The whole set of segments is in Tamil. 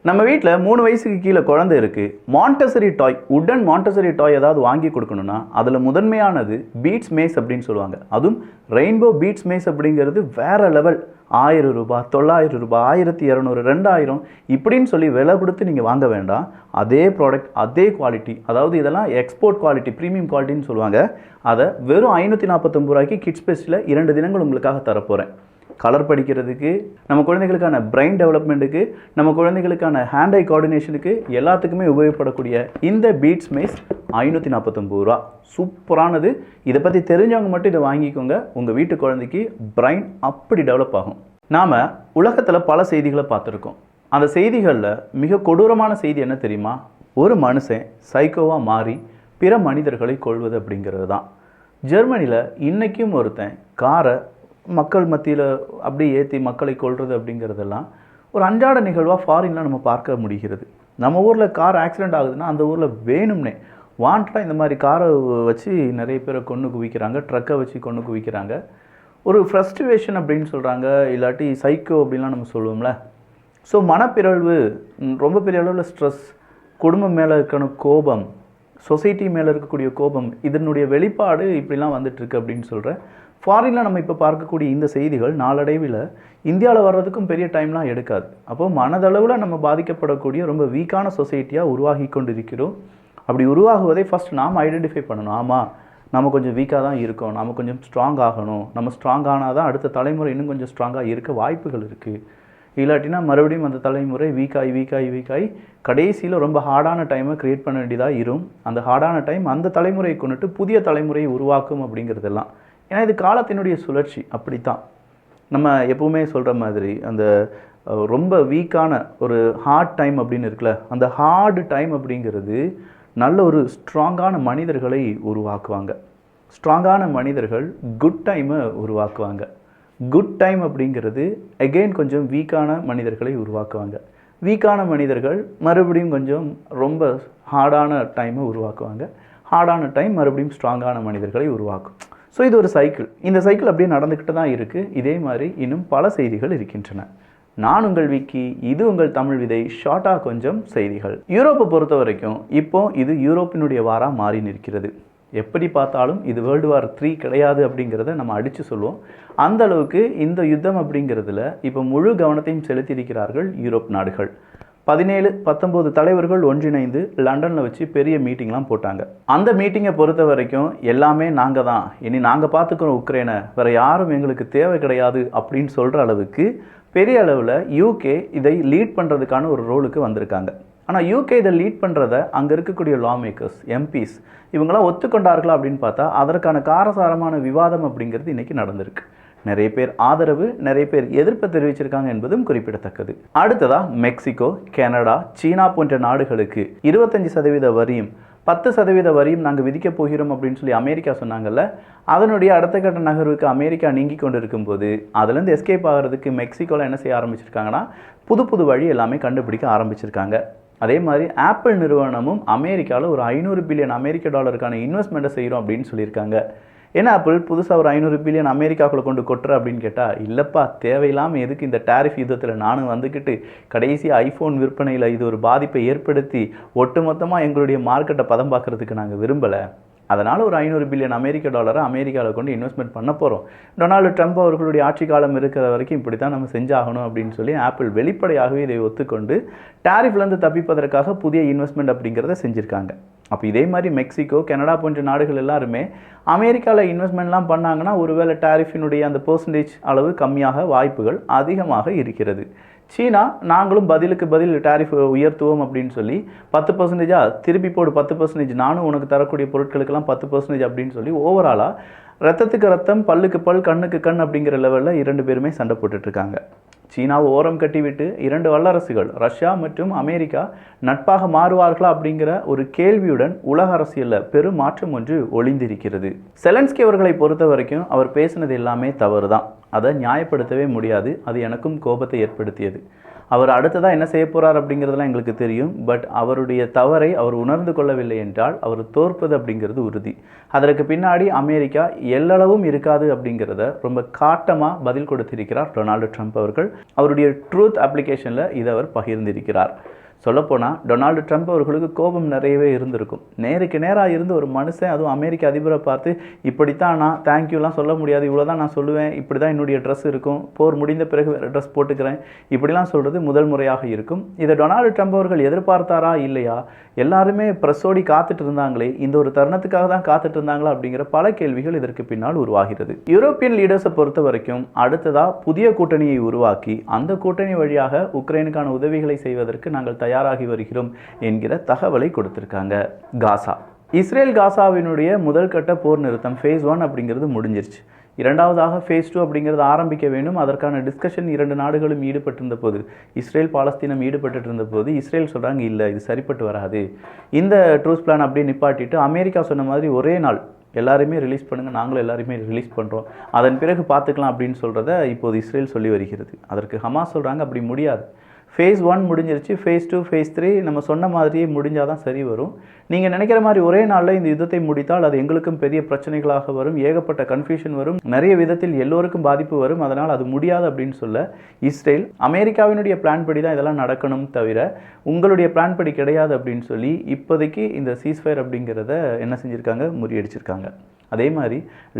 நம்ம வீட்டில் 3 வயசுக்கு கீழே குழந்தை இருக்குது. மாண்டசரி டாய், உடன் மாண்டசரி டாய் ஏதாவது வாங்கி கொடுக்கணும்னா அதில் முதன்மையானது பீட்ஸ் மேஸ் அப்படின்னு சொல்லுவாங்க. அதுவும் ரெயின்போ பீட்ஸ் மேஸ் அப்படிங்கிறது வேற லெவல். 1000 ரூபாய், 900 ரூபாய், 1200, 2000 இப்படின்னு சொல்லி விலை கொடுத்து நீங்கள் வாங்க வேண்டாம். அதே ப்ராடக்ட், அதே குவாலிட்டி, அதாவது இதெல்லாம் எக்ஸ்போர்ட் குவாலிட்டி, ப்ரீமியம் குவாலிட்டின்னு சொல்லுவாங்க. அதை வெறும் 549 ரூபாய்க்கு கிட்ஸ் பெஸ்ட்டில் 2 தினங்கள் உங்களுக்காக தரப்போகிறேன். கலர் படிக்கிறதுக்கு, நம்ம குழந்தைகளுக்கான பிரெயின் டெவலப்மெண்ட்டுக்கு, நம்ம குழந்தைகளுக்கான ஹேண்ட் ஐ கோஆர்டினேஷனுக்கு எல்லாத்துக்குமே உபயோகப்படக்கூடிய இந்த பீட்ஸ் மேஸ் 549 ரூபா. சூப்பரானது. இதை பற்றி தெரிஞ்சவங்க மட்டும் இதை வாங்கிக்கோங்க. உங்கள் வீட்டு குழந்தைக்கு பிரெயின் அப்படி டெவலப் ஆகும். நாம் உலகத்தில் பல செய்திகளை பார்த்துருக்கோம். அந்த செய்திகளில் மிக கொடூரமான செய்தி என்ன தெரியுமா? ஒரு மனுஷன் சைக்கோவாக மாறி பிற மனிதர்களை கொள்வது அப்படிங்கிறது தான். ஜெர்மனியில் இன்றைக்கும் ஒருத்தன் காரை மக்கள் மத்தியில் அப்படியே ஏற்றி மக்களை கொள்வது அப்படிங்கிறதெல்லாம் ஒரு அன்றாட நிகழ்வாக ஃபாரினில் நம்ம பார்க்க முடிகிறது. நம்ம ஊரில் கார் ஆக்சிடெண்ட் ஆகுதுன்னா அந்த ஊரில் வேணும்னே வாண்டடாக இந்த மாதிரி காரை வச்சு நிறைய பேரை கொன்று குவிக்கிறாங்க, ட்ரக்கை வச்சு கொன்று குவிக்கிறாங்க. ஒரு ஃப்ரஸ்ட்ரேஷன் அப்படின்னு சொல்கிறாங்க, இல்லாட்டி சைக்கோ அப்படின்லாம் நம்ம சொல்லுவோம்ல. ஸோ மனப்பிறழ்வு, ரொம்ப பெரிய அளவில் ஸ்ட்ரெஸ், குடும்பம் மேலே இருக்கிற கோபம், சொசைட்டி மேலே இருக்கக்கூடிய கோபம், இதனுடைய வெளிப்பாடு இப்படிலாம் வந்துட்டுருக்கு அப்படின்னு சொல்கிறேன். ஃபாரினில் நம்ம இப்போ பார்க்கக்கூடிய இந்த செய்திகள் நாளடைவில் இந்தியாவில் வர்றதுக்கும் பெரிய டைம்லாம் எடுக்காது. அப்போது மனதளவில் நம்ம பாதிக்கப்படக்கூடிய ரொம்ப வீக்கான சொசைட்டியாக உருவாகி கொண்டு இருக்கிறோம். அப்படி உருவாகுவதை ஃபஸ்ட் நாம் ஐடென்டிஃபை பண்ணணும். ஆமாம், நம்ம கொஞ்சம் வீக்காக தான் இருக்கோம், நம்ம கொஞ்சம் ஸ்ட்ராங் ஆகணும். நம்ம ஸ்ட்ராங் ஆனால் தான் அடுத்த தலைமுறை இன்னும் கொஞ்சம் ஸ்ட்ராங்காக இருக்க வாய்ப்புகள் இருக்குது. இல்லாட்டினா மறுபடியும் அந்த தலைமுறை வீக்காகி கடைசியில் ரொம்ப ஹார்டான டைமை க்ரியேட் பண்ண வேண்டியதாக இருக்கும். அந்த ஹார்டான டைம் அந்த தலைமுறையை கொண்டுட்டு புதிய தலைமுறையை உருவாக்கும் அப்படிங்கிறதெல்லாம். ஏன்னா இது காலத்தினுடைய சுழற்சி. அப்படித்தான் நம்ம எப்பவுமே சொல்கிற மாதிரி அந்த ரொம்ப வீக்கான ஒரு ஹார்ட் டைம் அப்படின்னு இருக்குல்ல, அந்த ஹார்டு டைம் அப்படிங்கிறது நல்ல ஒரு ஸ்ட்ராங்கான மனிதர்களை உருவாக்குவாங்க. ஸ்ட்ராங்கான மனிதர்கள் குட் டைமை உருவாக்குவாங்க. குட் டைம் அப்படிங்கிறது அகெயின் கொஞ்சம் வீக்கான மனிதர்களை உருவாக்குவாங்க. வீக்கான மனிதர்கள் மறுபடியும் கொஞ்சம் ரொம்ப ஹார்டான டைமை உருவாக்குவாங்க. ஹார்டான டைம் மறுபடியும் ஸ்ட்ராங்கான மனிதர்களை உருவாக்கும். ஸோ இது ஒரு சைக்கிள். இந்த சைக்கிள் அப்படியே நடந்துக்கிட்டு தான் இருக்குது. இதே மாதிரி இன்னும் பல செய்திகள் இருக்கின்றன. நான் உங்கள் விக்கி, இது உங்கள் தமிழ் விதை. ஷார்ட்டாக கொஞ்சம் செய்திகள். யூரோப்பை பொறுத்த வரைக்கும் இப்போ இது யூரோப்பினுடைய வாராக மாறி நிற்கிறது. எப்படி பார்த்தாலும் இது வேர்ல்டு வார் 3 கிடையாது அப்படிங்கிறத நம்ம அடித்து சொல்லுவோம். அந்த அளவுக்கு இந்த யுத்தம் அப்படிங்கிறதுல இப்போ முழு கவனத்தையும் செலுத்தியிருக்கிறார்கள் யூரோப் நாடுகள். 17-19 தலைவர்கள் ஒன்றிணைந்து லண்டனில் வச்சு பெரிய மீட்டிங்லாம் போட்டாங்க. அந்த மீட்டிங்கை பொறுத்த வரைக்கும் எல்லாமே நாங்கள் தான், இனி நாங்கள் பார்த்துக்கிறோம் உக்ரைனை, வேறு யாரும் எங்களுக்கு தேவை கிடையாது அப்படின்னு சொல்கிற அளவுக்கு பெரிய அளவில் யூகே இதை லீட் பண்ணுறதுக்கான ஒரு ரோலுக்கு வந்திருக்காங்க. ஆனால் யூகே இதை லீட் பண்ணுறத அங்கே இருக்கக்கூடிய லா மேக்கர்ஸ், எம்பிஸ் இவங்களாம் ஒத்துக்கொண்டார்களா அப்படின்னு பார்த்தா அதற்கான காரசாரமான விவாதம் அப்படிங்கிறது இன்றைக்கி நடந்திருக்கு. நிறைய பேர் ஆதரவு, நிறைய பேர் எதிர்ப்பு தெரிவிச்சிருக்காங்க என்பதும் குறிப்பிடத்தக்கது. அடுத்ததா மெக்சிகோ, கனடா, சீனா போன்ற நாடுகளுக்கு 25% வரியும் 10% வரியும் நாங்கள் விதிக்க போகிறோம் அப்படின்னு சொல்லி அமெரிக்கா சொன்னாங்கல்ல. அதனுடைய அடுத்த கட்ட நகர்வுக்கு அமெரிக்கா நீங்கி கொண்டு இருக்கும்போது அதுலேருந்து எஸ்கேப் ஆகிறதுக்கு மெக்சிகோவில் என்ன செய்ய ஆரம்பிச்சிருக்காங்கன்னா புது வழி எல்லாமே கண்டுபிடிக்க ஆரம்பிச்சிருக்காங்க. அதே மாதிரி ஆப்பிள் நிறுவனமும் அமெரிக்காவில் ஒரு 500 பில்லியன் அமெரிக்க டாலருக்கான இன்வெஸ்ட்மெண்ட்டை செய்கிறோம் அப்படின்னு சொல்லியிருக்காங்க. ஏன்னா ஆப்பிள் புதுசாக ஒரு 500 பில்லியன் அமெரிக்காக்குள்ளே கொண்டு கொட்டுற அப்படின்னு கேட்டால், இல்லைப்பா தேவையில்லாமல் எதுக்கு இந்த டேரிஃப் யுத்தத்தில் நானும் வந்துக்கிட்டு கடைசி ஐஃபோன் விற்பனையில் இது ஒரு பாதிப்பை ஏற்படுத்தி ஒட்டுமொத்தமாக எங்களுடைய மார்க்கெட்டை பதம் பார்க்குறதுக்கு நாங்கள் விரும்பலை. அதனால் ஒரு 500 பில்லியன் அமெரிக்க டாலரை அமெரிக்காவில் கொண்டு இன்வெஸ்ட்மெண்ட் பண்ண போகிறோம். டொனால்டு ட்ரம்ப் அவர்களுடைய ஆட்சி காலம் இருக்கிற வரைக்கும் இப்படி தான் நம்ம செஞ்சாகணும் அப்படின்னு சொல்லி ஆப்பிள் வெளிப்படையாகவே இதை ஒத்துக்கொண்டு டேரிஃப்லேருந்து தப்பிப்பதற்காக புதிய இன்வெஸ்ட்மெண்ட் அப்படிங்கிறத செஞ்சுருக்காங்க. அப்போ இதே மாதிரி மெக்சிகோ, கனடா போன்ற நாடுகள் எல்லாருமே அமெரிக்காவில் இன்வெஸ்ட்மெண்ட்லாம் பண்ணாங்கன்னா ஒருவேளை டேரிஃபினுடைய அந்த பெர்சன்டேஜ் அளவு கம்மியாக வாய்ப்புகள் அதிகமாக இருக்கிறது. சீனா நாங்களும் பதிலுக்கு பதில் டேரிஃப் உயர்த்துவோம் அப்படின்னு சொல்லி 10% திருப்பி போடு, 10% நானும் உனக்கு தரக்கூடிய பொருட்களுக்கெல்லாம் 10% அப்படின்னு சொல்லி ஓவராலாக ரத்தத்துக்கு ரத்தம், பல்லுக்கு பல், கண்ணுக்கு கண் அப்படிங்கிற லெவலில் 2 பேருமே சண்டை போட்டுட்ருக்காங்க. சீனாவை ஓரம் கட்டிவிட்டு 2 வல்லரசுகள் ரஷ்யா மற்றும் அமெரிக்கா நட்பாக மாறுவார்களா அப்படிங்கிற ஒரு கேள்வியுடன் உலக அரசியலில் பெரும் மாற்றம் ஒன்று ஒளிந்திருக்கிறது. செலன்ஸ்கி அவர்களை பொறுத்த வரைக்கும் அவர் பேசினது எல்லாமே தவறு தான். அதை நியாயப்படுத்தவே முடியாது. அது எனக்கும் கோபத்தை ஏற்படுத்தியது. அவர் அடுத்ததாக என்ன செய்ய போகிறார் அப்படிங்கிறதுலாம் எங்களுக்கு தெரியும். பட் அவருடைய தவறை அவர் உணர்ந்து கொள்ளவில்லை என்றால் அவர் தோற்பது அப்படிங்கிறது உறுதி. அதற்கு பின்னாடி அமெரிக்கா எல்லளவும் இருக்காது அப்படிங்கிறத ரொம்ப காட்டமாக பதில் கொடுத்திருக்கிறார் டொனால்டு ட்ரம்ப் அவர்கள். அவருடைய ட்ரூத் அப்ளிகேஷனில் இதை அவர் பகிர்ந்திருக்கிறார். சொல்லப்போனால் டொனால்டு ட்ரம்ப் அவர்களுக்கு கோபம் நிறையவே இருந்திருக்கும். நேருக்கு நேராக இருந்து ஒரு மனுஷன், அதுவும் அமெரிக்க அதிபரை பார்த்து இப்படித்தான் நான் தேங்க்யூலாம் சொல்ல முடியாது, இவ்வளோ தான் நான் சொல்லுவேன், இப்படி தான் என்னுடைய ட்ரெஸ் இருக்கும், போர் முடிந்த பிறகு வேறு ட்ரெஸ் போட்டுக்கிறேன், இப்படிலாம் சொல்கிறது முதல் முறையாக இருக்கும். இதை டொனால்டு ட்ரம்ப் அவர்கள் எதிர்பார்த்தாரா இல்லையா, எல்லாருமே ப்ரெஸ்ஸோடி காத்துட்டு இருந்தாங்களே, இந்த ஒரு தருணத்துக்காக தான் காத்துட்டு இருந்தாங்களா அப்படிங்கிற பல கேள்விகள் இதற்கு பின்னால் உருவாகிறது. யூரோப்பியன் லீடர்ஸை பொறுத்த வரைக்கும் அடுத்ததாக புதிய கூட்டணியை உருவாக்கி அந்த கூட்டணி வழியாக உக்ரைனுக்கான உதவிகளை செய்வதற்கு நாங்கள் தயாராகி வருகிறோம் என்கிற தகவலை கொடுத்திருக்காங்க. காசா, இஸ்ரேல் காசாவினுடைய முதல் கட்ட போர் நிறுத்தம் ஃபேஸ் 1 அப்படிங்கிறது முடிஞ்சிருச்சு. இரண்டாவதாக ஃபேஸ் 2 அப்படிங்கிறது ஆரம்பிக்க வேண்டும். அதற்கான டிஸ்கஷன் இரண்டு நாடுகளும் ஈடுபட்டிருந்த போது, இஸ்ரேல் பாலஸ்தீனம் ஈடுபட்டு இருந்த போது இஸ்ரேல் சொல்கிறாங்க இல்லை இது சரிப்பட்டு வராது, இந்த ட்ரூஸ் பிளான் அப்படியே நிப்பாட்டிட்டு அமெரிக்கா சொன்ன மாதிரி ஒரே நாள் எல்லாருமே ரிலீஸ் பண்ணுங்கள், நாங்களும் எல்லாருமே ரிலீஸ் பண்ணுறோம், அதன் பிறகு பார்த்துக்கலாம் அப்படின்னு சொல்கிறத இப்போது இஸ்ரேல் சொல்லி வருகிறது. அதற்கு ஹமாஸ் சொல்கிறாங்க அப்படி முடியாது, ஃபேஸ் 1 முடிஞ்சிருச்சு, ஃபேஸ் 2 ஃபேஸ் 3 நம்ம சொன்ன மாதிரியே முடிஞ்சால் தான் சரி வரும். நீங்கள் நினைக்கிற மாதிரி ஒரே நாளில் இந்த யுத்தத்தை முடித்தால் அது எங்களுக்கும் பெரிய பிரச்சனைகளாக வரும், ஏகப்பட்ட கன்ஃபியூஷன் வரும், நிறைய விதத்தில் எல்லோருக்கும் பாதிப்பு வரும், அதனால் அது முடியாது அப்படின்னு சொல்ல இஸ்ரேல் அமெரிக்காவினுடைய பிளான் படி தான் இதெல்லாம் நடக்கணும் தவிர உங்களுடைய பிளான் படி கிடையாது அப்படின்னு சொல்லி இப்போதைக்கு இந்த சீஸ்ஃபயர் அப்படிங்கிறத என்ன செஞ்சுருக்காங்க, முறியடிச்சிருக்காங்க. அதே மாதிரி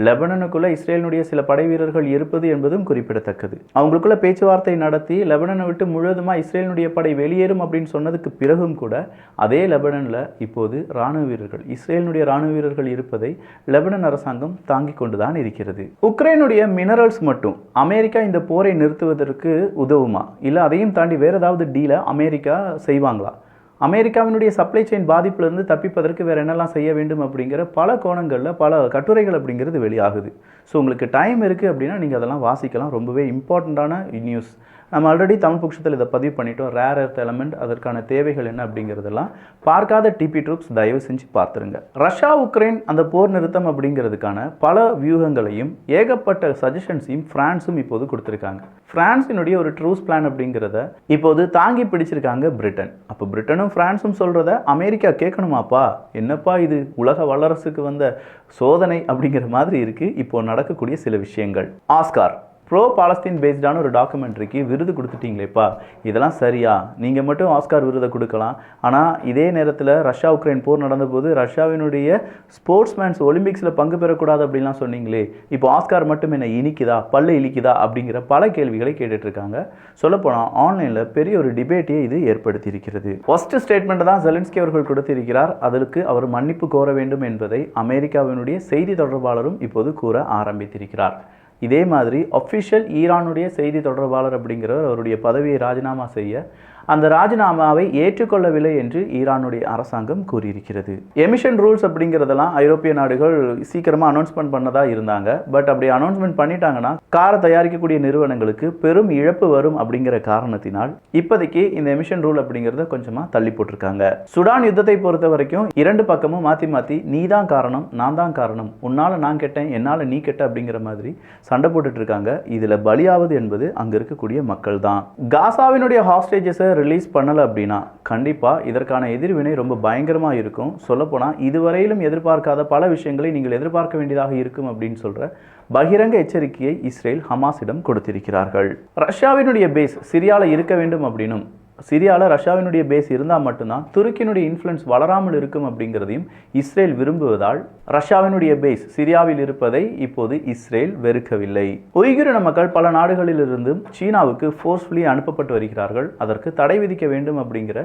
லெபனனுக்குள்ளே இஸ்ரேலினுடைய சில படை வீரர்கள் இருப்பது என்பதும் குறிப்பிடத்தக்கது. அவங்களுக்குள்ள பேச்சுவார்த்தை நடத்தி லெபனனை விட்டு முழுவதுமாக இஸ்ரேலினுடைய படை வெளியேறும் அப்படின்னு சொன்னதுக்கு பிறகும் கூட அதே லெபனனில் இப்போது இராணுவ வீரர்கள், இஸ்ரேலினுடைய இராணுவ வீரர்கள் இருப்பதை லெபனன் அரசாங்கம் தாங்கிக் கொண்டுதான் இருக்கிறது. உக்ரைனுடைய மினரல்ஸ் மட்டும் அமெரிக்கா இந்த போரை நிறுத்துவதற்கு உதவுமா, இல்லை அதையும் தாண்டி வேறு ஏதாவது டீலை அமெரிக்கா செய்வாங்களா, அமெரிக்காவினுடைய சப்ளை செயின் பாதிப்பிலிருந்து தப்பிப்பதற்கு வேறு என்னெல்லாம் செய்ய வேண்டும் அப்படிங்கிற பல கோணங்களில் பல கட்டுரைகள் அப்படிங்கிறது வெளியாகுது. ஸோ உங்களுக்கு டைம் இருக்குது அப்படின்னா நீங்கள் அதெல்லாம் வாசிக்கலாம். ரொம்பவே இம்பார்ட்டண்ட்டான நியூஸ். நம்ம ஆல்ரெடி தமிழ் புக்ஷத்தில் இதை பதிவு பண்ணிட்டோம். ரேர் எர்த் எலமெண்ட், அதற்கான தேவைகள் என்ன அப்படிங்கிறதெல்லாம் பார்க்காத டிபி ட்ரூப்ஸ் தயவு செஞ்சு பார்த்துருங்க. ரஷ்யா உக்ரைன் அந்த போர் நிறுத்தம் அப்படிங்கிறதுக்கான பல வியூகங்களையும் ஏகப்பட்ட சஜஷன்ஸையும் பிரான்ஸும் இப்போது கொடுத்துருக்காங்க. பிரான்ஸினுடைய ஒரு ட்ரூஸ் பிளான் அப்படிங்கிறத இப்போது தாங்கி பிடிச்சிருக்காங்க பிரிட்டன். அப்போ பிரிட்டனும் பிரான்ஸும் சொல்கிறத அமெரிக்கா கேட்கணுமாப்பா, என்னப்பா இது உலக வல்லரசுக்கு வந்த சோதனை அப்படிங்கிற மாதிரி இருக்குது இப்போது நடக்கக்கூடிய சில விஷயங்கள். ஆஸ்கார் ப்ரோ பாலஸ்தீன் பேஸ்டான ஒரு டாக்குமெண்ட்ரிக்கு விருது கொடுத்துட்டீங்களேப்பா, இதெல்லாம் சரியா, நீங்கள் மட்டும் ஆஸ்கார் விருதை கொடுக்கலாம், ஆனால் இதே நேரத்தில் ரஷ்யா உக்ரைன் போர் நடந்தபோது ரஷ்யாவினுடைய ஸ்போர்ட்ஸ்மேன்ஸ் ஒலிம்பிக்ஸில் பங்கு பெறக்கூடாது அப்படின்லாம் சொன்னீங்களே, இப்போ ஆஸ்கார் மட்டும் என்ன இனிக்குதா, பல்ல இழிக்குதா அப்படிங்கிற பல கேள்விகளை கேட்டுட்ருக்காங்க. சொல்லப்போனால் ஆன்லைனில் பெரிய ஒரு டிபேட்டையே இது ஏற்படுத்தி இருக்கிறது. ஃபர்ஸ்ட் ஸ்டேட்மெண்ட் தான் ஜெலன்ஸ்கி அவர்கள் கொடுத்திருக்கிறார். அதற்கு அவர் மன்னிப்பு கோர வேண்டும் என்பதை அமெரிக்காவினுடைய செய்தி தொடர்பாளரும் இப்போது கூற ஆரம்பித்திருக்கிறார். இதே மாதிரி அஃபிஷியல் ஈரானுடைய செய்தி தொடர்பாளர் அப்படிங்கிறவர் அவருடைய பதவியை ராஜினாமா செய்ய அந்த ராஜினாமாவை ஏற்றுக்கொள்ளவில்லை என்று ஈரானுடைய அரசாங்கம் கூறியிருக்கிறது. எமிஷன் ரூல்ஸ் அப்படிங்கிறதெல்லாம் ஐரோப்பிய நாடுகள் சீக்கிரமாக அனௌன்ஸ்மெண்ட் பண்ணதாக இருந்தாங்க. பட் அப்படி அனௌன்ஸ்மெண்ட் பண்ணிட்டாங்கன்னா காரை தயாரிக்கக்கூடிய நிறுவனங்களுக்கு பெரும் இழப்பு வரும் அப்படிங்கிற காரணத்தினால் இப்போதைக்கு இந்த எமிஷன் ரூல் அப்படிங்கிறத கொஞ்சமாக தள்ளி போட்டிருக்காங்க. சுடான் யுத்தத்தை பொறுத்த வரைக்கும் இரண்டு பக்கமும் மாற்றி மாற்றி நீ தான் காரணம், நான் தான் காரணம், உன்னால் நான் கெட்டேன், என்னால் நீ கெட்ட அப்படிங்கிற மாதிரி சண்டை போட்டுட்டு இருக்காங்க. இதில் பலியாவது என்பது அங்கே இருக்கக்கூடிய மக்கள் தான். காசாவினுடைய ஹாஸ்டேஜஸை ரிலீஸ் பண்ணலை அப்படின்னா கண்டிப்பாக இதற்கான எதிர்வினை ரொம்ப பயங்கரமாக இருக்கும். சொல்லப்போனால் இதுவரையிலும் எதிர்பார்க்காத பல விஷயங்களை நீங்கள் எதிர்பார்க்க வேண்டியதாக இருக்கும் அப்படின்னு சொல்கிற பகிரங்க எச்சரிக்கையை இஸ்ரேல் ஹமாஸிடம் கொடுத்திருக்கிறார்கள். ரஷ்யாவினுடைய பேஸ் சிரியாவில் இருக்க வேண்டும் அப்படின்னும் சிரியாவில் ரஷ்யாவினுடைய பேஸ் இருந்தால் மட்டும்தான் துருக்கியினுடைய இன்ஃப்ளூயன்ஸ் வளராமல் இருக்கும் அப்படிங்கிறதையும் இஸ்ரேல் விரும்புவதால் ரஷ்யாவினுடைய பேஸ் சிரியாவில் இருப்பதை இப்போது இஸ்ரேல் வெறுக்கவில்லை. உய்குர் மக்கள் பல நாடுகளிலிருந்தும் சீனாவுக்கு ஃபோர்ஸ்ஃபுல்லி அனுப்பப்பட்டு வருகிறார்கள். அதற்கு தடை விதிக்க வேண்டும் அப்படிங்கிற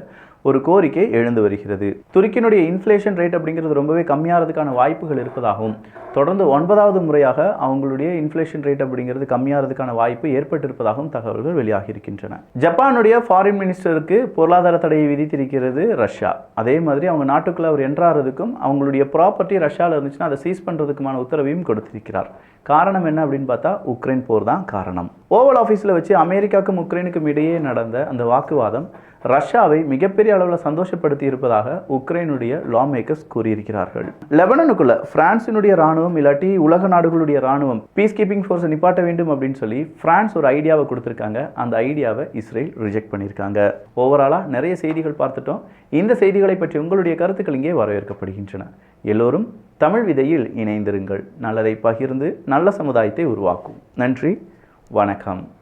ஒரு கோரிக்கை எழுந்து வருகிறது. துருக்கியினுடைய இன்ஃப்ளேஷன் ரேட் அப்படிங்கிறது ரொம்பவே கம்மியாகிறதுக்கான வாய்ப்புகள் இருப்பதாகவும் தொடர்ந்து 9வது முறையாக அவங்களுடைய இன்ஃப்ளேஷன் ரேட் அப்படிங்கிறது கம்மியாகிறதுக்கான வாய்ப்பு ஏற்பட்டிருப்பதாகவும் தகவல்கள் வெளியாகி இருக்கின்றன. ஜப்பானுடைய ஃபாரின் மினிஸ்டருக்கு பொருளாதார தடையை விதித்திருக்கிறது ரஷ்யா. அதே மாதிரி அவங்க நாட்டுக்குள்ள அவர் என்ட்ராகிறதுக்கும் அவங்களுடைய ப்ராப்பர்ட்டி ரஷ்யாவில் இருந்துச்சுன்னா அதை சீஸ் பண்ணுறதுக்குமான உத்தரவையும் கொடுத்திருக்கிறார். காரணம் என்ன அப்படின்னு பார்த்தா உக்ரைன் போர் தான் காரணம். ஓவல் ஆஃபீஸில் வச்சு அமெரிக்காவுக்கும் உக்ரைனுக்கும் இடையே நடந்த அந்த வாக்குவாதம் ரஷ்யாவை மிகப்பெரிய அளவில் சந்தோஷப்படுத்தி இருப்பதாக உக்ரைனுடைய லா மேக்கர்ஸ் கூறியிருக்கிறார்கள். லெபனனுக்குள்ள பிரான்சினுடைய ராணுவம் இல்லாட்டி உலக நாடுகளுடைய ராணுவம் பீஸ் கீப்பிங் ஃபோர்ஸை நிப்பாட்ட வேண்டும் அப்படின்னு சொல்லி பிரான்ஸ் ஒரு ஐடியாவை கொடுத்துருக்காங்க. அந்த ஐடியாவை இஸ்ரேல் ரிஜெக்ட் பண்ணியிருக்காங்க. ஓவராலாக நிறைய செய்திகள் பார்த்துட்டோம். இந்த செய்திகளை பற்றி உங்களுடைய கருத்துக்கள் இங்கே வரவேற்கப்படுகின்றன. எல்லோரும் தமிழ் விதையில் இணைந்திருங்கள். நல்லதை பகிர்ந்து நல்ல சமுதாயத்தை உருவாக்கும். நன்றி, வணக்கம்.